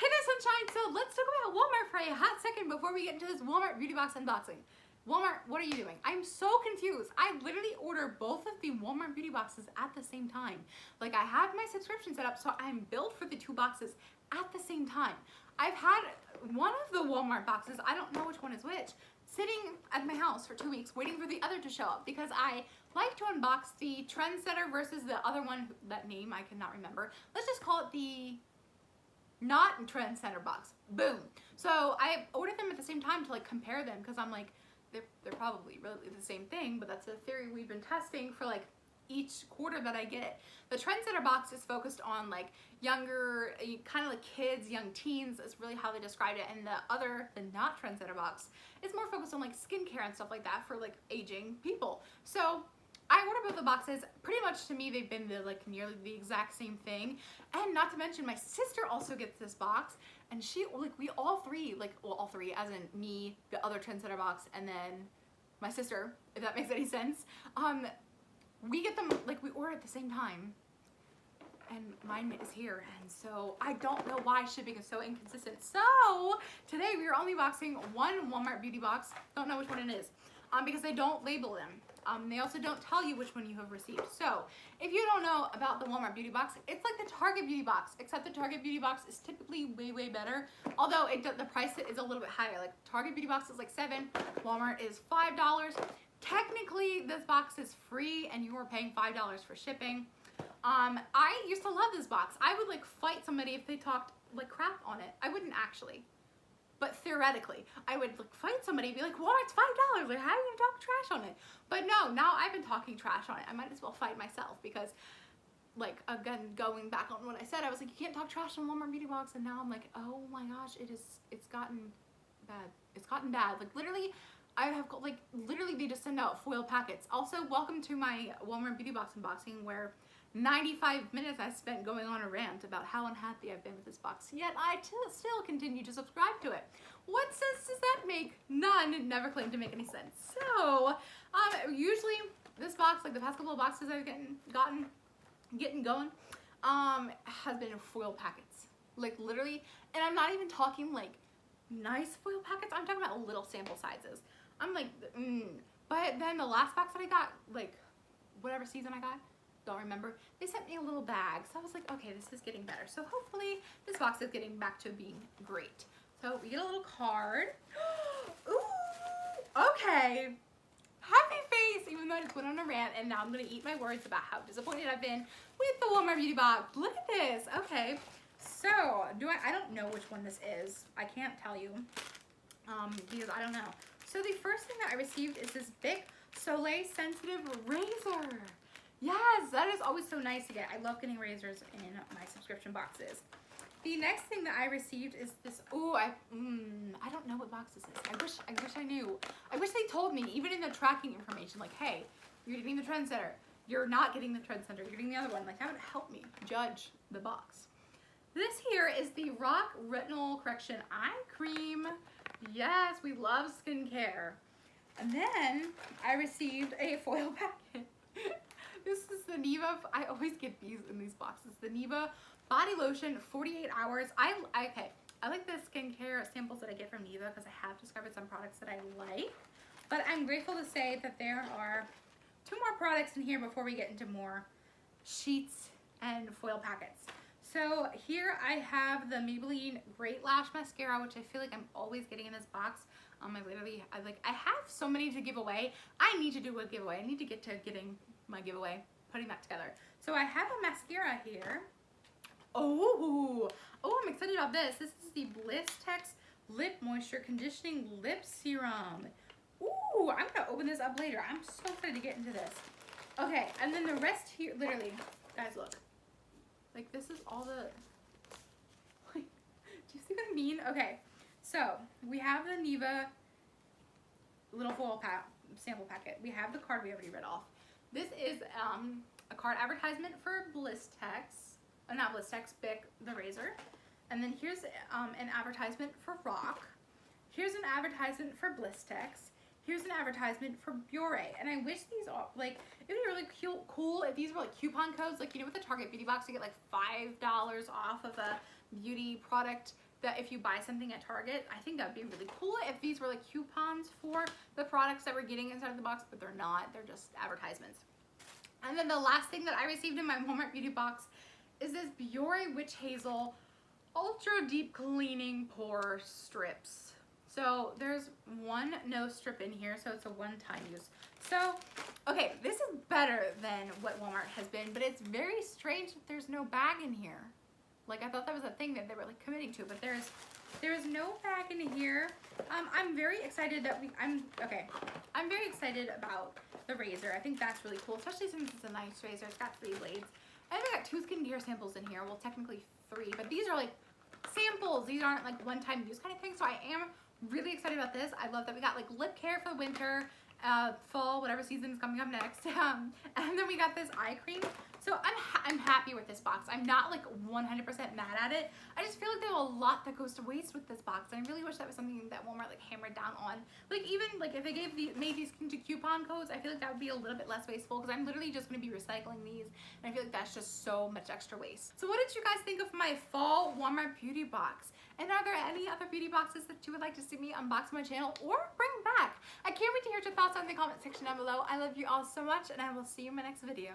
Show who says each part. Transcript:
Speaker 1: Hey there, sunshine. So let's talk about Walmart for a hot second before we get into this Walmart beauty box unboxing. Walmart, what are you doing? I'm so confused. I literally order both of the Walmart beauty boxes at the same time. Like, I have my subscription set up, so I'm billed for the two boxes at the same time. I've had one of the Walmart boxes, I don't know which one is which, sitting at my house for 2 weeks waiting for the other to show up because I like to unbox the Trendsetter versus the other one, that name I cannot remember. Let's just call it the not Trendsetter box. Boom. So I ordered them at the same time to like compare them because I'm like, they're probably really the same thing, but that's a theory we've been testing for like each quarter that I get. The Trendsetter box is focused on like younger, kind of like kids, young teens is really how they described it, and the not Trendsetter box is more focused on like skincare and stuff like that for like aging people. So I ordered both the boxes. Pretty much to me, they've been like nearly the exact same thing. And not to mention, my sister also gets this box, and she, like, we all three, like, well, all three, as in me, the other Trendsetter box, and then my sister, if that makes any sense. We get them, like, we order at the same time, and mine is here, and so I don't know why shipping is so inconsistent. So today we are only boxing one Walmart beauty box. Don't know which one it is, because they don't label them. They also don't tell you which one you have received. So if you don't know about the Walmart beauty box, it's like the Target beauty box, except the Target beauty box is typically way better. Although the price is a little bit higher. Like Target beauty box is like $7, Walmart is $5. Technically, this box is free, and you are paying $5 for shipping. I used to love this box. I would like fight somebody if they talked like crap on it. I wouldn't actually. But theoretically, I would like fight somebody and be like, "Well, it's $5. Like, how are you gonna talk trash on it?" But no, now I've been talking trash on it. I might as well fight myself because, like, again, going back on what I said, I was like, you can't talk trash on Walmart beauty box, and now I'm like, oh my gosh, it's gotten bad. It's gotten bad. Like literally, I have like literally they just send out foil packets. Also, welcome to my Walmart beauty box unboxing where 95 minutes I spent going on a rant about how unhappy I've been with this box, yet I still continue to subscribe to it. What sense does that make? None. It never claimed to make any sense. So, usually this box, like the past couple of boxes I've getting going, has been foil packets. Like literally, and I'm not even talking like nice foil packets, I'm talking about little sample sizes. I'm like, But then the last box that I got, like whatever season I got, don't remember, they sent me a little bag, so I was like, okay, this is getting better. So hopefully this box is getting back to being great. So we get a little card. Ooh, okay. Happy face, even though I just went on a rant, and now I'm gonna eat my words about how disappointed I've been with the Walmart beauty box. Look at this. Okay, so I don't know which one this is. I can't tell you because I don't know. So the first thing that I received is this big Soleil Sensitive razor. Yes, that is always so nice to get. I love getting razors in my subscription boxes. The next thing that I received is this. Oh, I don't know what box this is. I wish I knew. I wish they told me, even in the tracking information, like, hey, you're getting the Trendsetter. You're not getting the Trendsetter. You're getting the other one. Like, that would help me judge the box. This here is the Rock Retinol Correction Eye Cream. Yes, we love skincare. And then I received a foil packet. This is the Neva, I always get these in these boxes. The Neva Body Lotion 48 Hours. I like the skincare samples that I get from Neva because I have discovered some products that I like. But I'm grateful to say that there are 2 more products in here before we get into more sheets and foil packets. So here I have the Maybelline Great Lash Mascara, which I feel like I'm always getting in this box. I have so many to give away. I need to do a giveaway. I need to get to getting my giveaway, putting that together. So I have a mascara here. Oh, I'm excited about this. This is the Blistex Lip Moisture Conditioning Lip Serum. Ooh, I'm gonna open this up later. I'm so excited to get into this. Okay, and then the rest here, literally, guys, look. Like, this is all the, like, do you see what I mean? Okay, so we have the Neva little foil sample packet. We have the card we already read off. This is a card advertisement for Blistex, not Blistex, Bic, the razor. And then here's an advertisement for Rock. Here's an advertisement for Blistex. Here's an advertisement for Biore. And I wish these are, like, it would be really cool if these were like coupon codes. Like, you know, with the Target beauty box, you get like $5 off of a beauty product that if you buy something at Target, I think that would be really cool if these were like coupons for the products that we're getting inside of the box, but they're not. They're just advertisements. And then the last thing that I received in my Walmart beauty box is this Biore Witch Hazel Ultra Deep Cleaning Pore Strips. So there's one nose strip in here, so it's a one-time use. So, okay, this is better than what Walmart has been, but it's very strange that there's no bag in here. Like, I thought that was a thing that they were like committing to, but there's no bag in here. I'm very excited that I'm very excited about the razor. I think that's really cool, especially since it's a nice razor. It's got 3 blades. And I got 2 skincare samples in here. Well, technically 3, but these are like samples. These aren't like one-time use kind of thing. So I am really excited about this. I love that we got like lip care for the winter, fall, whatever season is coming up next. And then we got this eye cream. So I'm happy with this box. I'm not like 100% mad at it. I just feel like there's a lot that goes to waste with this box, and I really wish that was something that Walmart like hammered down on. Like even like if they made these into coupon codes, I feel like that would be a little bit less wasteful, because I'm literally just going to be recycling these, and I feel like that's just so much extra waste. So what did you guys think of my fall Walmart beauty box? And are there any other beauty boxes that you would like to see me unbox on my channel or bring back? I can't wait to hear your thoughts in the comment section down below. I love you all so much, and I will see you in my next video.